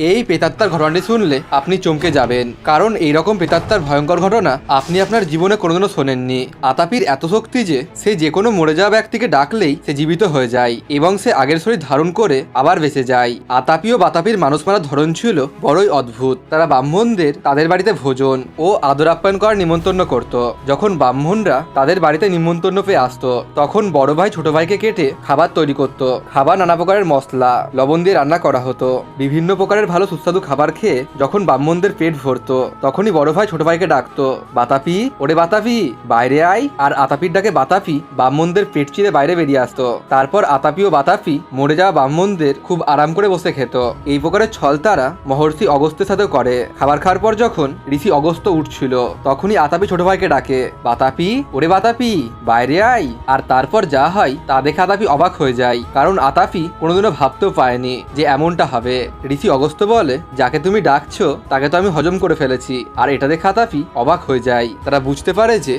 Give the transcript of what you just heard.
এই প্রেতাত্মার ঘটনাটি শুনলে আপনি চমকে যাবেন, কারণ এইরকম প্রেতাত্মার ভয়ঙ্কর ঘটনা আপনি আপনার জীবনে কোনোদিনও শোনেননি। আতাপির এত শক্তি যে সে যে কোনো মরে যাওয়া ব্যক্তিকে ডাকলেই সে জীবিত হয়ে যায় এবং সে আগের শরীর ধারণ করে আবার বেঁচে যায়। আতাপি ও বাতাপির মানুষ মারার ধরন ছিল বড়ই অদ্ভুত। তারা ব্রাহ্মণদের তাদের বাড়িতে ভোজন ও আদর আপ্যায়ন করার নিমন্ত্রণ করত। যখন ব্রাহ্মণরা তাদের বাড়িতে নিমন্ত্রণ পেয়ে আসতো, তখন বড় ভাই ছোট ভাইকে কেটে খাবার তৈরি করত। খাবার নানা প্রকারের মশলা লবণ দিয়ে রান্না করা হতো। বিভিন্ন প্রকারের ভালো সুস্বাদু খাবার খেয়ে যখন ব্রাহ্মণদের পেট ভরতো, তখনই বড় ভাই ছোট ভাইকে ডাকতো, বাতাপি, ওরে বাতাপি, বাইরে আয়। আর আতাপির ডাকে বাতাপি ব্রাহ্মণদের পেট চিরে বাইরে বেরিয়ে আসতো। তারপর আতাপি ও বাতাপি মরে যাওয়া ব্রাহ্মণদের খুব আরাম করে বসে খেত। এই প্রকারের ছল তারা মহর্ষি অগস্ত্যের সাথে করে। খাবার খাওয়ার পর যখন ঋষি অগস্ত্য উঠছিল, তখনই আতাপি ছোট ভাইকে ডাকে, বাতাপি, ওরে বাতাপি, বাইরে আয়। আর তারপর যা হয় তা দেখে আতাপি অবাক হয়ে যায়, কারণ আতাপি কোনোদিনও ভাবতেও পায়নি যে এমনটা হবে। ঋষি অগস্ত্য বলে, যাকে তুমি ডাকছো তাকে তো আমি হজম করে ফেলেছি। আর এটা দেখে আতাপি অবাক হয়ে যায়। তারা বুঝতে পারে যে